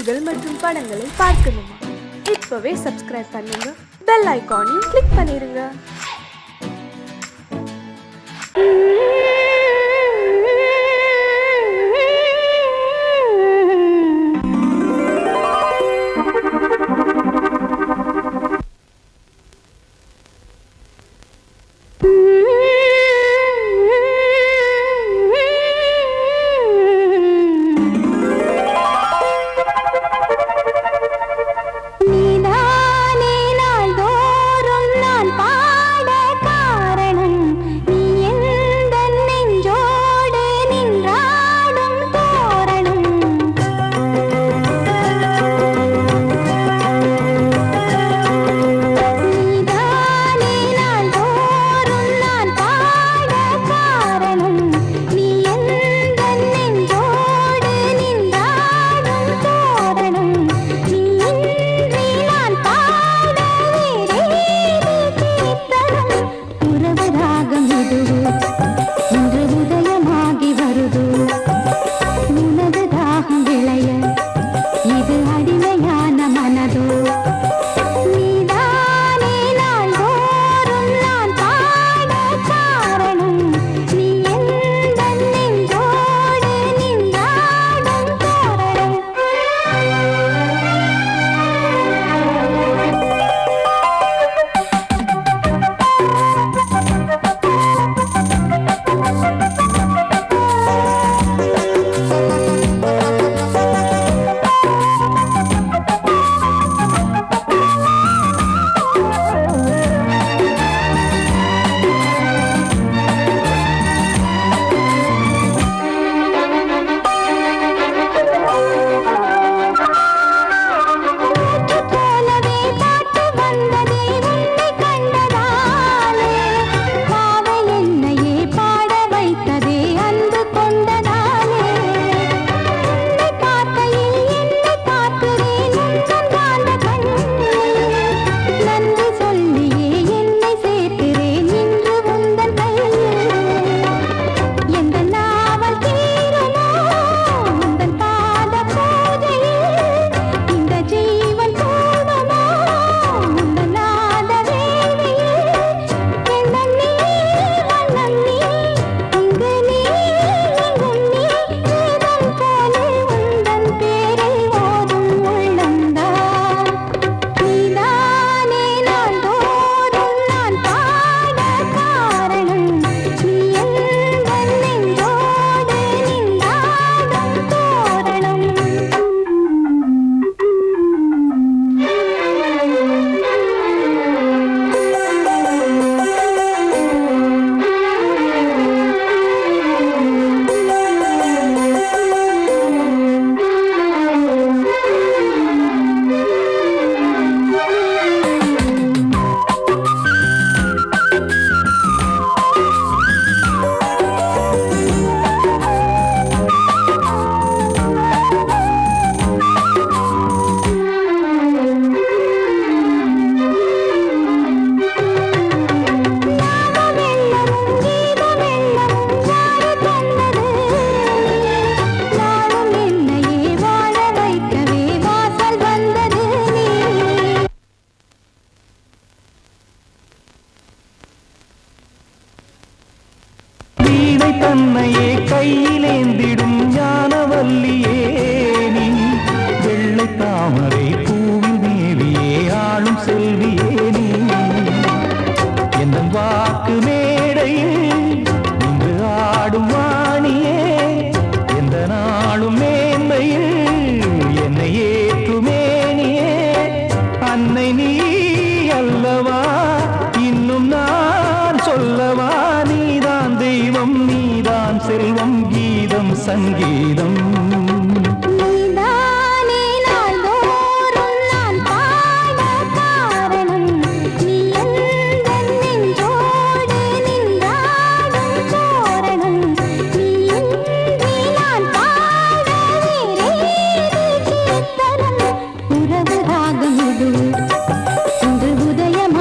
நிகழ்ச்சிகள் மற்றும் படங்களை பார்க்கணுமா? இப்பவே சப்ஸ்கிரைப் பண்ணுங்க, பெல் ஐகானையும் கிளிக் பண்ணிருங்க. தன்னையே கையிலேந்திடும் ஞானவல்லியே நீ, வெள்ளை தாமரை பூவில் மேவியே ஆளும் செல்வியே நீ, என் வாக்கு மேடையில் இன்று ஆடும் வாணியே, எந்த நாளும் மேன்மையில் என்னை ஏற்றுமேனியே, அன்னை நீ அல்லவா இன்னும் நான் சொல்லவா, நீதான் தெய்வம் நீதான் செல்வம் கீதம் சங்கீதம். உறவு ராகம் இது இன்று உதயம்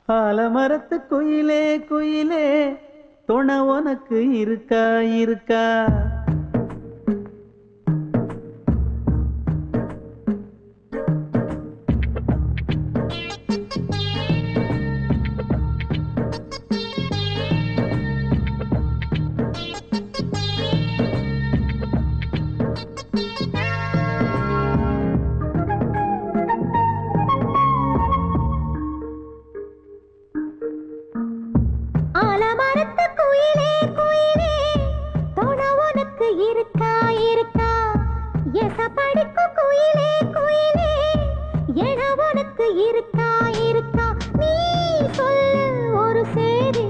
ஆலமரத்து குயிலே குயிலே துணை உனக்கு இருக்கா இருக்கா? ஆலமரத்து குயிலே குயிலே துணை உனக்கு இருக்கா இருக்கா? எசப்படிக்கும் குயிலே குயிலே என உனக்கு இருக்கா இருக்கா? நீ சொல்லு ஒரு சேதி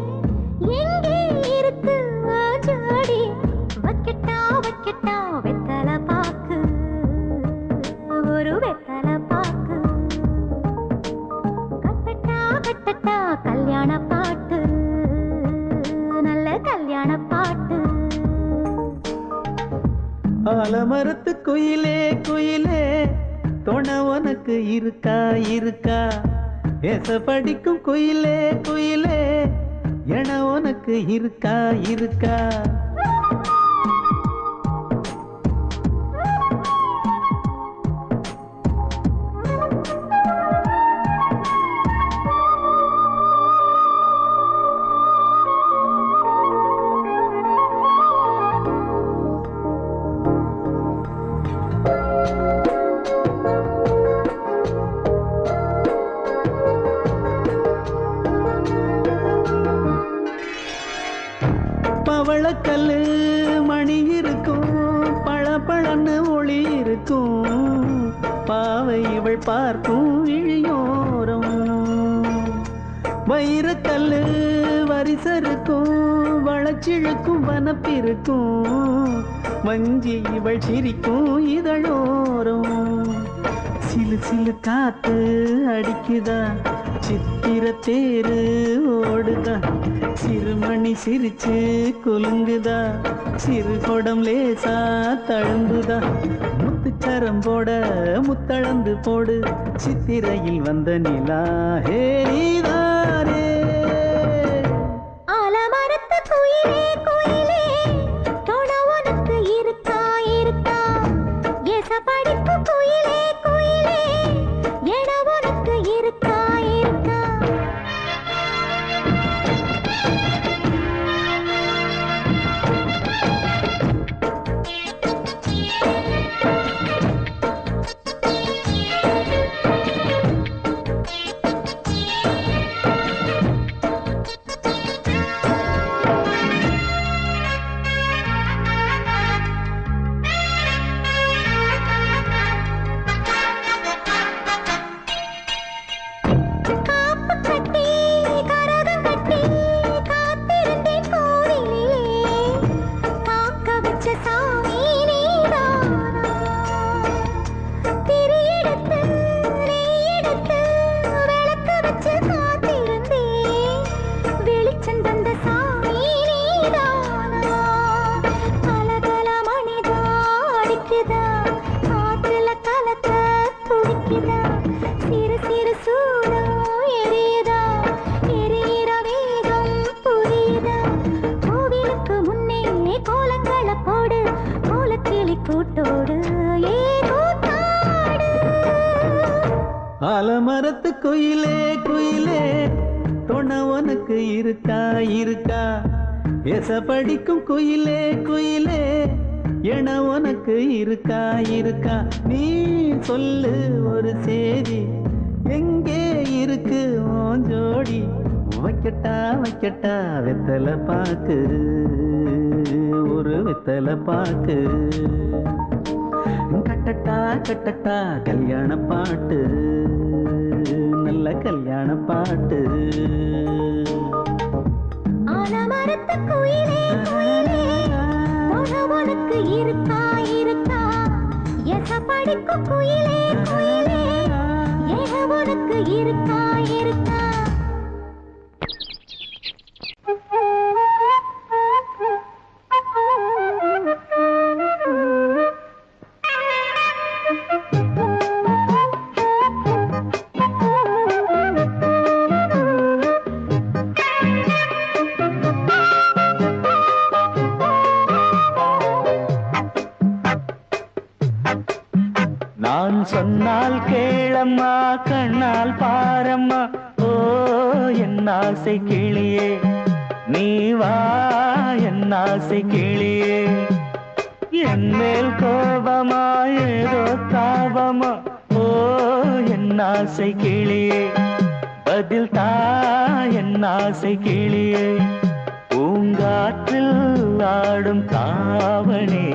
எங்கே இருக்கு ஜோடி? வைக்கட்டா வைக்கட்டா வெத்தலை பாக்கு, ஒரு வெத்தலை பாக்கு. கட்டட்டா கட்டட்டா கல்யாண பாட்டு, நல்ல கல்யாண பாட்டு. ஆலமரத்து குயிலே குயிலே துணை உனக்கு இருக்கா இருக்கா? ஏச படிக்கும் குயிலே குயிலே என உனக்கு இருக்கா இருக்கா? பவளக்கல்லு மணி இருக்கும், பளபளன்னு ஒளி இருக்கும். பாவை இவள் பார்க்கும் இழியோரம். வைரக்கல்லு வரிசருக்கும், வளச்சிழுக்கும் வனப்பிருக்கும். வஞ்சி இவள் சிரிக்கும் இதழோரம். சிலு சிலு காத்து அடிக்குதா, சித்திர தேரு ஓடுதா. சிறுமணி சிரிச்சு குலுங்குதா, சிறு கொடம் லேசா தழும்புதா. முத்துச்சரம் போட முத்தளந்து போடு, சித்திரையில் வந்த நிலா ஹே நீதானே. ஆலமரத்து குயிலே குயிலே துணை உனக்கு இருக்கா இருக்கா? எசப்படிக்கும் குயிலே குயிலே என உனக்கு இருக்கா இருக்கா? காப்பு கட்டி கரகம் கட்டி காத்திருந்தேன் கோவிலிலே. காக்க வச்ச சாமி நீதானா? திரி எடுத்து நெய் எடுத்து விளக்கு வச்சு காத்திருந்தேன். வெளிச்சம் தந்த சாமி நீதானா? கலகல மணிதா அடிக்குதா, காற்றுல கலக்க துடிக்குதா. சிறு சிறு சூடம் எரியுதா, எரியிற வேகம் புரியுதா. கோவிலுக்கு முன்னே கோலங்களை போடு, கோலக்கிளி கூட்டோடு ஏ கூத்தாடு. ஆலமரத்து குயிலே குயிலே துணை உனக்கு இருக்கா இருக்கா? எச படிக்கும் குயிலே குயிலே என உனக்கு இருக்கா இருக்கா? நீ சொல்லு ஒரு சேதி எங்கே இருக்கு உன் ஜோடி? வைக்கட்டா வைக்கட்டா வெத்தலை பாக்கு, ஒரு வெத்தலை பாக்கு. கட்டட்டா கட்டட்டா கல்யாண பாட்டு, நல்ல கல்யாண பாட்டு. ஆலமரத்து குயிலே குயிலே துணை உனக்கு இருக்கா இருக்கா? எசப்படிக்கும் குயிலே குயிலே என உனக்கு இருக்கா இருக்கா? சொன்னால் கேளம்மா கண்ணால் பாரம்மா ஓ என் ஆசை கிளியே நீ வா என் ஆசை கிளியே என் மேல் கோபமா ஏதோ தாபமா ஓ என் ஆசை கிளியே பதில் தா என் ஆசை கிளியே பூங்காற்றில் ஆடும் தாவணி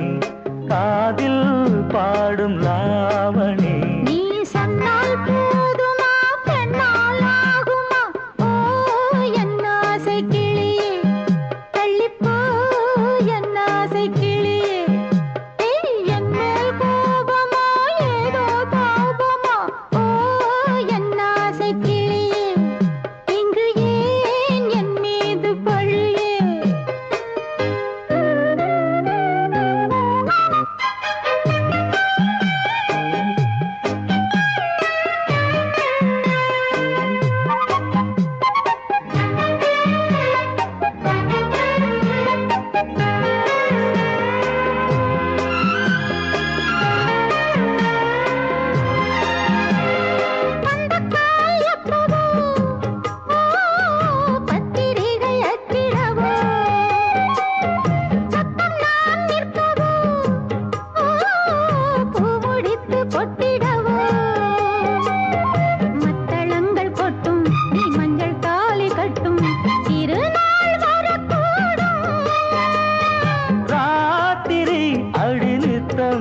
காதில் பாடும் லாவணி நீ சொன்னால் போதுமா பெண்ணால் ஆகுமா ஓ என் ஆசை கிளியே தள்ளிப்போ என் ஆசை கிளியே என் மேல் கோபமா ஏதோ தாபமா ஓ என் ஆசை கிளியே இங்கு ஏன் என் மீது பழியே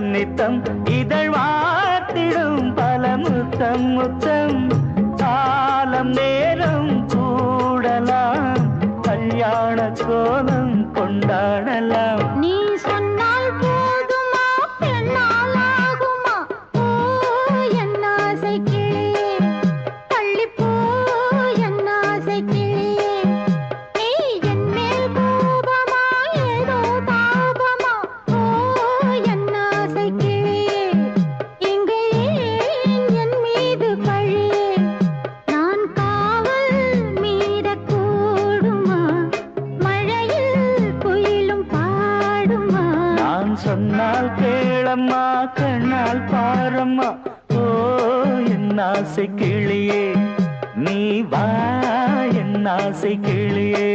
நித்தம் இதழ் வாத்திடும் பல முத்தம் முத்தம் காலம் நேரம் கூடலாம் கல்யாண கோலம் கொண்டாடலாம் நீ சொன்னால் போதுமா பெண்ணால் ஆகுமா ஓ என் ஆசை கிளியே தள்ளிப்போ என் ஆசை கிளியே நீ என் மேல் கோபமா ஏதோ தாபமா ஓ என் ஆசை கிளியே இங்கே ஏன் என் மீது பழியே நான் காவல் மீறக்கூடுமா மழையில் குயிலும் பாடுமா நான் சொன்னால் கேளம்மா கண்ணால் பாரம்மா ஓ என் ஆசை கிளியே நீ வா என் ஆசை கிளியே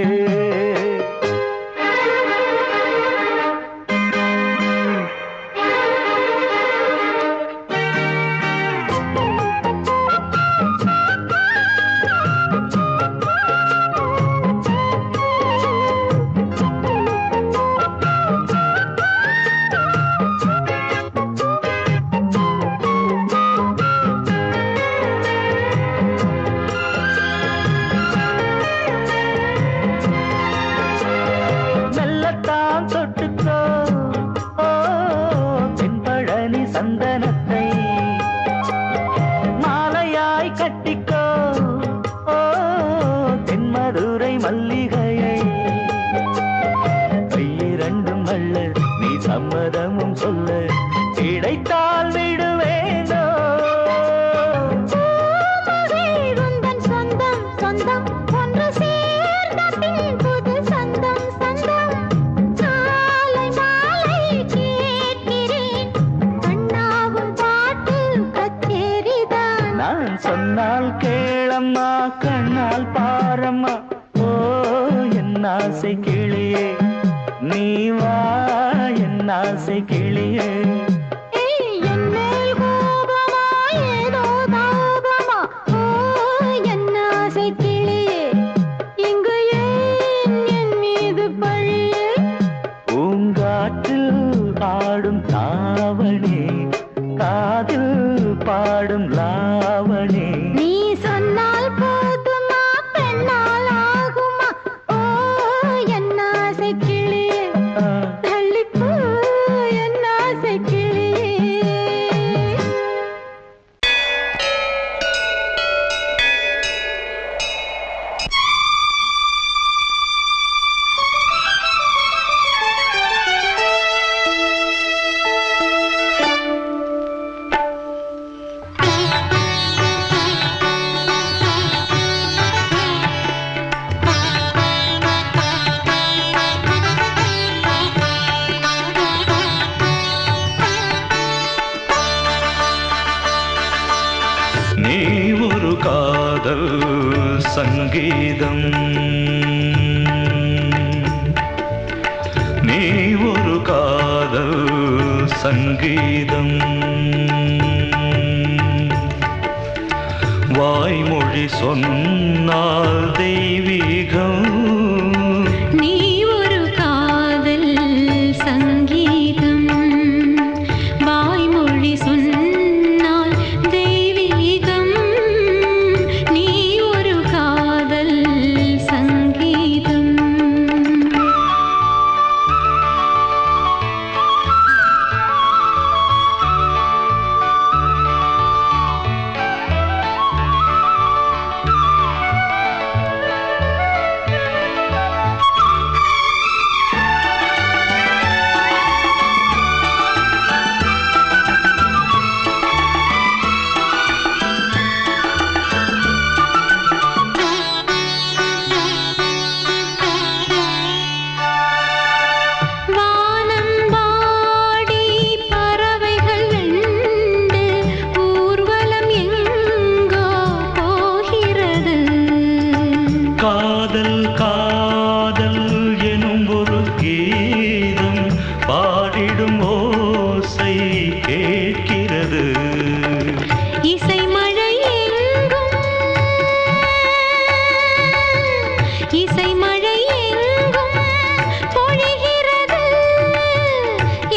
மெல்லத்தான் தொட்டுக்கோ ஓ தென்பழனி சந்தனத்தை மாலையாய் கட்டிக்கோ ஓ தென்மதுரை மல்லிகையை கையிரண்டும் அள்ள நீ சம்மதமும் சொல்ல கிடைத்தால் விடுவேனோ உந்தன் சொந்தம் சொந்தம் ஒன்று சேர்ந்த பின் புது சொந்தம் சொந்தம் காலை மாலை கேட்கிறேன் அண்ணாவும் பாட்டு கச்சேரிதான் நான் சொன்னால் கேளம்மா கண்ணால் பாரம்மா ஓ என் ஆசை கிளியே நீ வா என் ஆசை கிளியே என் மேல் கோபமா ஏதோ தாபமா ஓ என் ஆசை கிளியே இங்கு ஏன் என் மீது பழியே பூங்காற்றில் ஆடும் தாவணி காதில் பாடும் லாவணி நீ சொன்னால் போதுமா பெண்ணால் ஆகுமா ஓ என் ஆசை கிளியே தள்ளிப்போ என் ஆசை கிளியே சங்கீதம். நீ ஒரு காதல் சங்கீதம். வாய்மொழி சொன்னால் தெய்வீகம். நீ ஒரு காதல் சங்கீதம். வாய்மொழி சொன்னால் தெய்வீகம். நீ ஒரு காதல் சங்கீதம். காதல் காதல் எனும் ஒரு கீதம் பாடிடும் ஓசை கேட்கிறது. இசை மழை எங்கும் இசை மழை எங்கும் பொழிகிறது.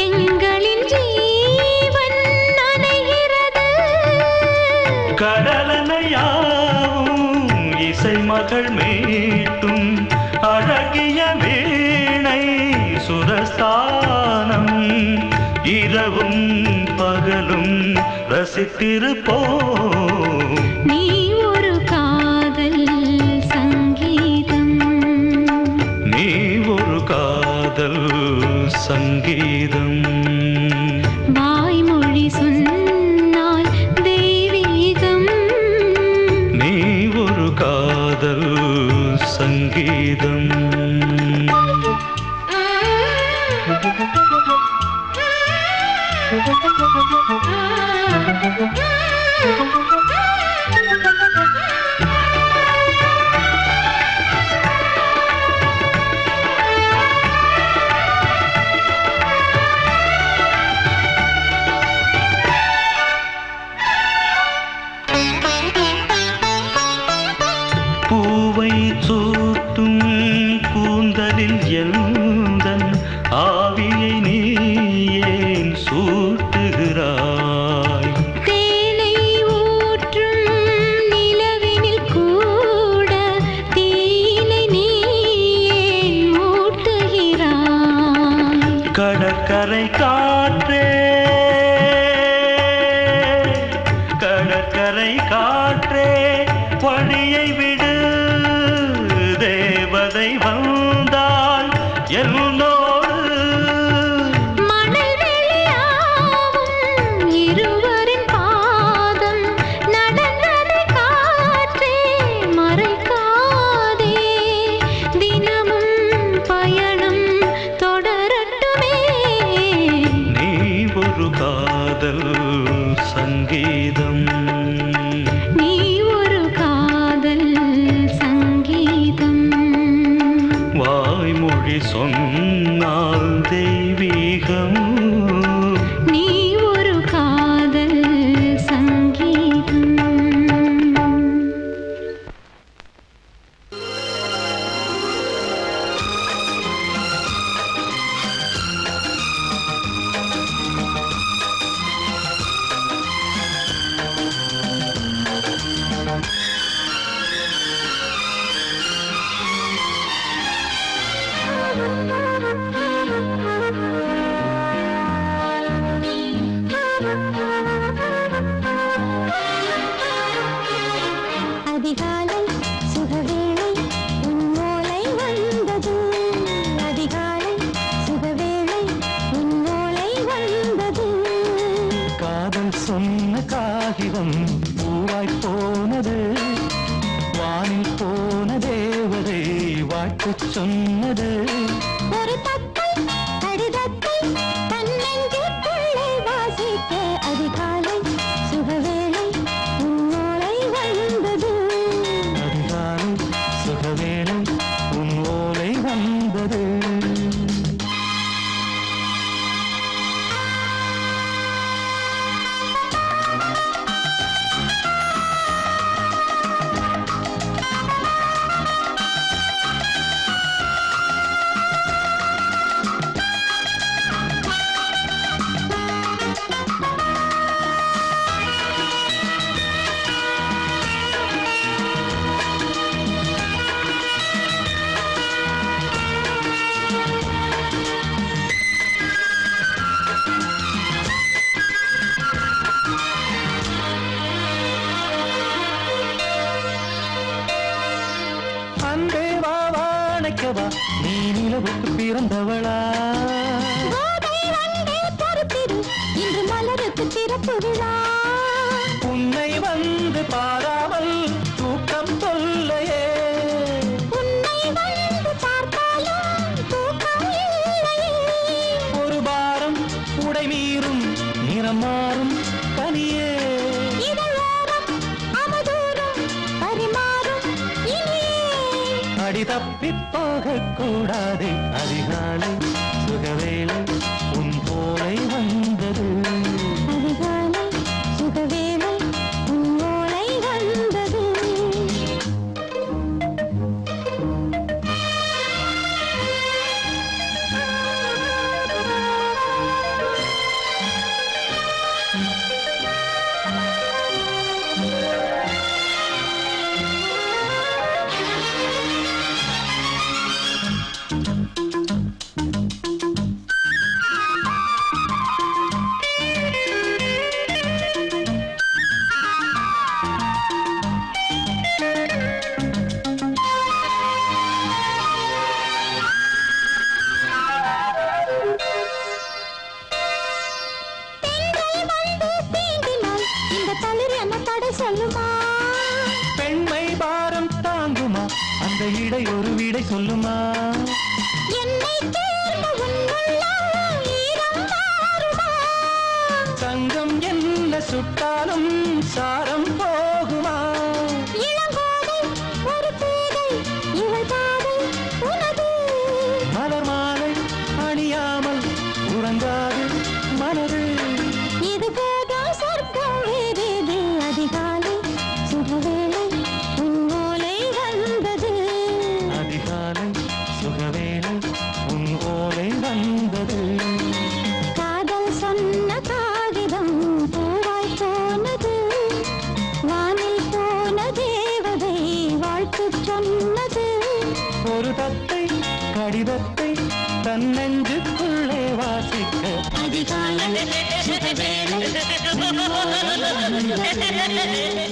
எங்களின் ஜீவன் நனைகிறது. கடலனையாவும் இசை மகள் மீட்டும் அழகிய வீணை சுரஸ்தானம். இரவும் பகலும் ரசித்திருப்போம். நீ ஒரு காதல் சங்கீதம். நீ ஒரு காதல் சங்கீதம். வாய்மொழி சொன்னால் தெய்வீகம். நீ ஒரு காதல் சங்கீதம். பூவை சூட்டும் கூந்தலில் எந்தன் ஆவியை நீ ஏன் சூட்டுகிறாய்? தேனை ஊற்றும் நிலவினில் கூட தீனை நீ ஏன் மூட்டுகிறாய்? கடற்கரை காற்றே கடற்கரை காற்றே பணியை விடு. தேவதை வந்தால் என்னோடு மணல் வெளியாகும் இருவரின் பாதம் நடந்ததை காற்றே மறைக்காதே. தினமும் பயணம் தொடரட்டுமே. நீ ஒரு காதல் சங்கீதம். நீ ஒரு காதல் சங்கீதம். வாய்மொழி சொன்னால் தெய்வீகம். நீ ஒரு காதல் சங்கீதம். அதிகாலை சுகவேளை உன்னோலை வந்தது. அதிகாலை சுகவேளை உன்னோலை வந்தது. காதல் சொன்ன காகிதம் பூவாய் போனது. வானில் போன தேவதை வாழ்த்துச் சொன்னது. ஒரு தத்தை கடிதத்தை தன்னெஞ்சுக்குள்ளே வாசிக்க அதிகாலை சுகவேளை உன்னோலை வந்தது. அதிகாலை வைக்கவா நீ நிலவுக்கு பிறந்தவளா கோதை வந்தே பொறுத்திரு இன்று மலருக்கு திறப்பு விழா உன்னை வந்து பாராமல் தூக்கம் தொல்லையே உன்னை வந்து பார்த்தாலும் தூக்கம் இல்லையே ஒரு பாரம் உடை மீறும் நிறம் மாறும் தனியே இதழோரம் அவதூறும் பரிமாறும் இனியே அடி தப்பி போகக் கூடாதே அதிகாலை சுகவேளை உன் போலை வந்தது அதிகாலை சுகவேளை உன் ஓலை வந்தது சொல்லுமா பெண்மை பாரம் தாங்குமா அந்த இடை ஒரு விடை சொல்லுமா என்னை தேர்ந்த உன் உள்ளம் ஈரம் மாறுமா தங்கம் என்ன சுட்டாலும் சாரம் போகுமா இளங்கோதை ஒரு பேதை இவள் பாதை உனது மலர் மாலை அணியாமல் உறங்காது மலரு இது போதும் சொர்க்கம் வேறேது அதிகாலை சுகவேளை உன் ஓலை வந்தது அதிகாலை சுகவேளை உன் ஓலை வந்தது காதல் சொன்ன காகிதம் பூவாய் போனது வானில் போன தேவதை வாழ்த்து சொன்னது ஒரு தத்தை கடிதத்தை தன் நெஞ்சுக்குள்ளே வாசிக்க அதிகாலை சுகவேளை உன் ஓலை வந்தது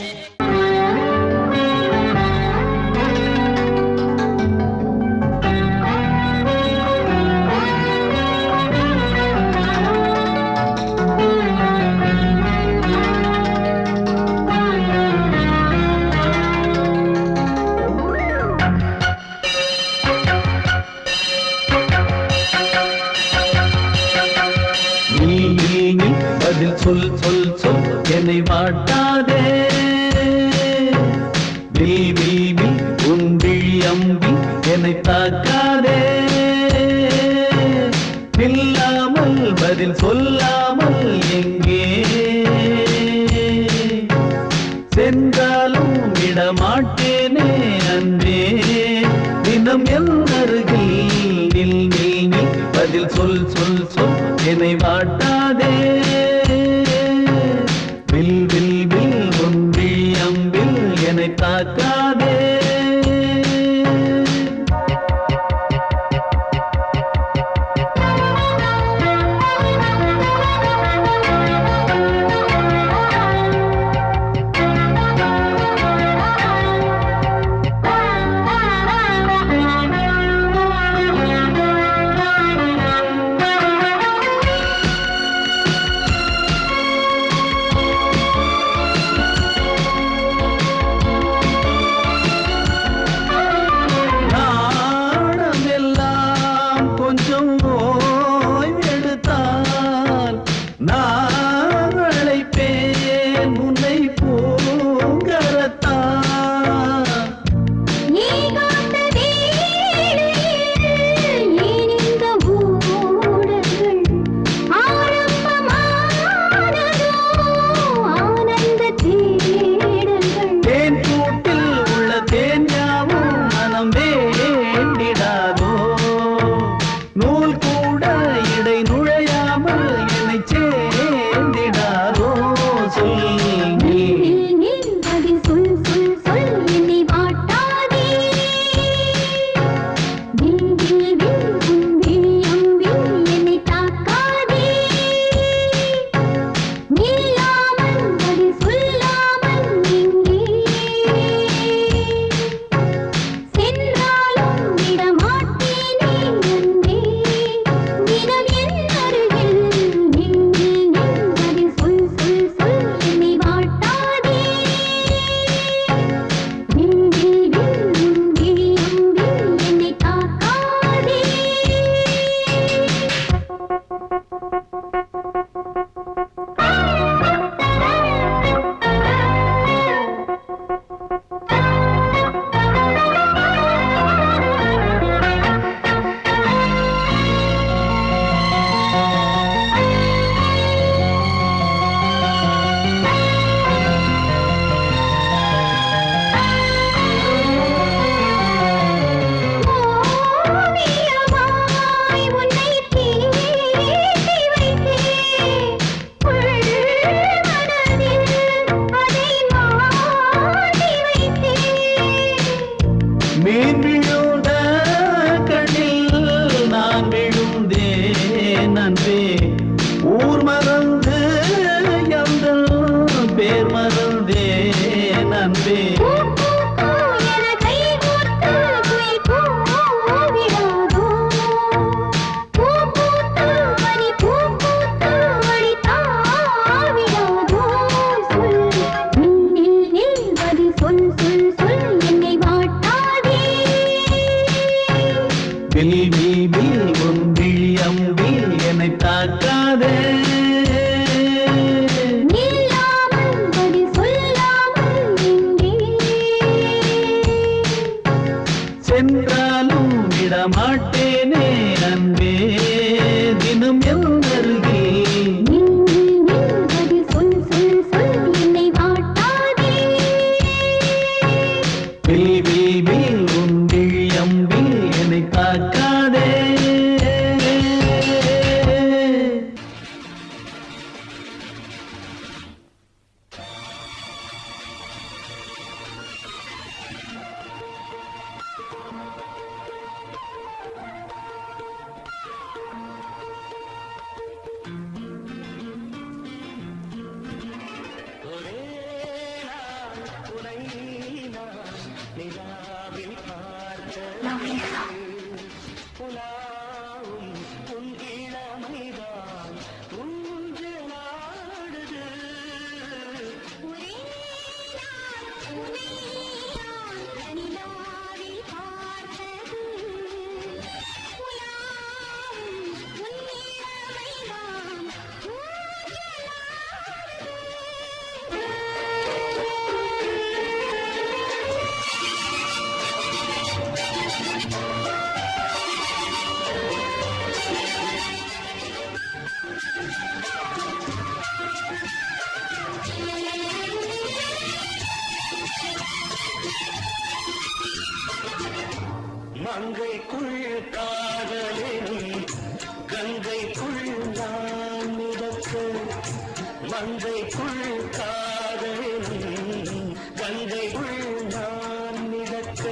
நீ பதில் சொல் சொல் சொல் என்னை வாட்டாதே நீ உன் விழி அம்பி என்னை தாக்காதே இல்லாமல் பதில் சொல்லாமல் எங்கே சென்றாலும் விடமாட்டேனே அன்பே தினம் என் அருகில் நில் நில் நில் பதில் சொல் சொல் சொல் என்னை வாட்டாதே வில் வில் வில் ஒன்றி அம்பில் என்னை தாக்காதே மீன் விழுந்த கண்ணில் நான் விழுந்தேன் அன்பே. ஊர் மறந்து எந்தன் பேர் மறந்தேன் அன்பே. உன் விழி அம்பி என்னை தாக்காதே. சென்றாலும் விடமாட்டேனே அன்பே தினம் எல்லருகில். உன் விழி அம்பி என்னை தாக்காதே. மங்கைக்குள் காதலினும் கங்கைக்குள் நான் மிதக்க. மங்கைக்குள் காதலினும் கங்கைக்குள் நான் மிதக்க.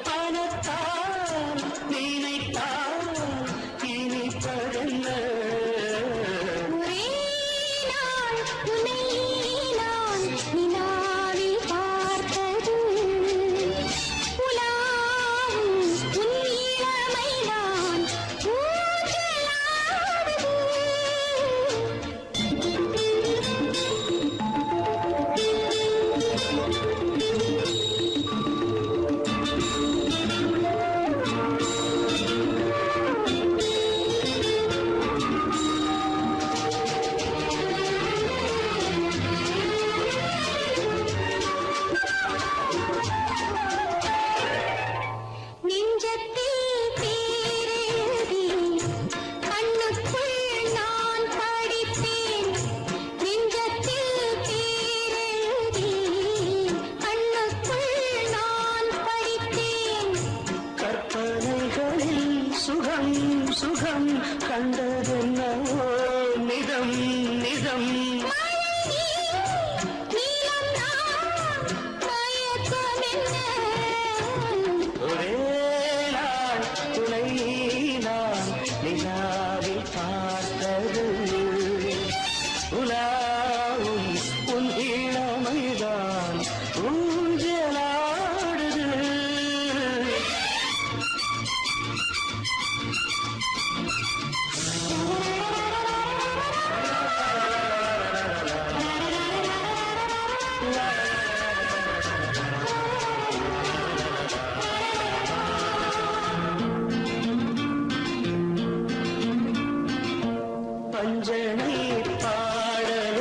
பணத்தால் நினைத்தால் இனிப்பதென்ன. சுகம் சுகம் கண்டதென்னவோ நிதம் நிதம். ஒரே நாள் துணை நான் நிலாவில் பார்த்தது. உலாவும் உன் இளமைதான் ஊஞ்சலாடுது. பஞ்சனை பாடல்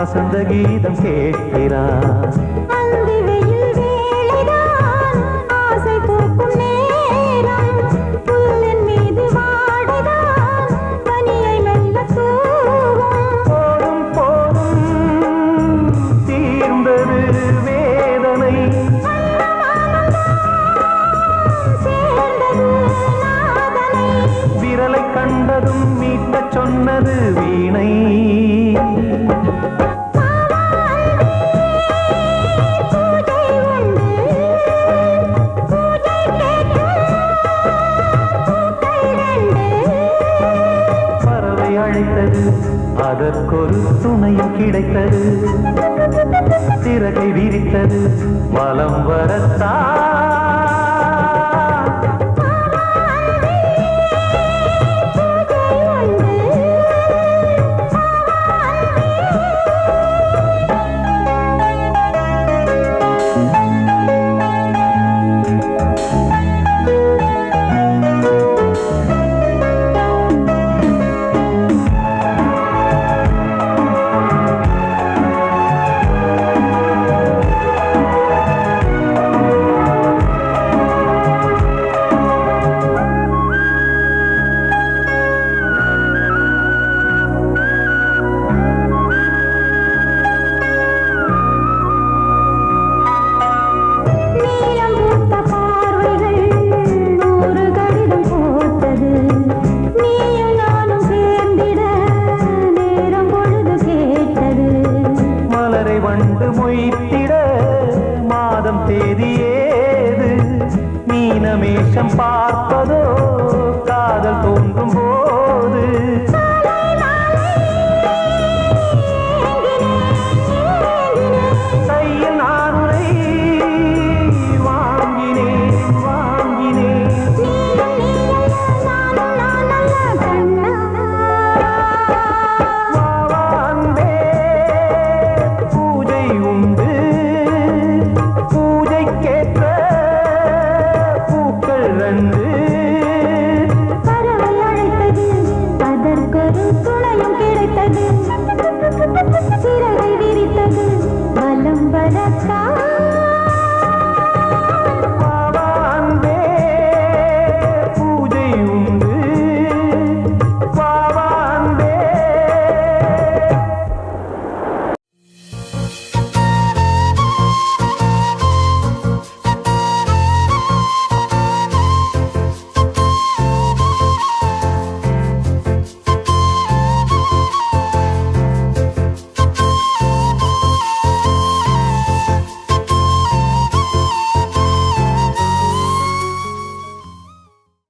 வசந்த கீதம் கேட்கிறார். அந்தி வெயில் வேளைதான் ஆசை பூக்கும் நேரம். புல்லின் மீது வாடைதான் பனியை மெல்ல தூவும். போதும் போதும் தீர்ந்தது வேதனை. சேர்ந்தது நாதனை. விரலை கண்டதும் மீட்டச் சொன்னது வீணை. பூஜை உண்டு பூஜை கேட்கும் பூக்கள் ரெண்டு. பறவை அழைத்தது, அதற்கொரு துணையும் கிடைத்தது. சிறகை விரித்தது, வலம் வரத்தான்.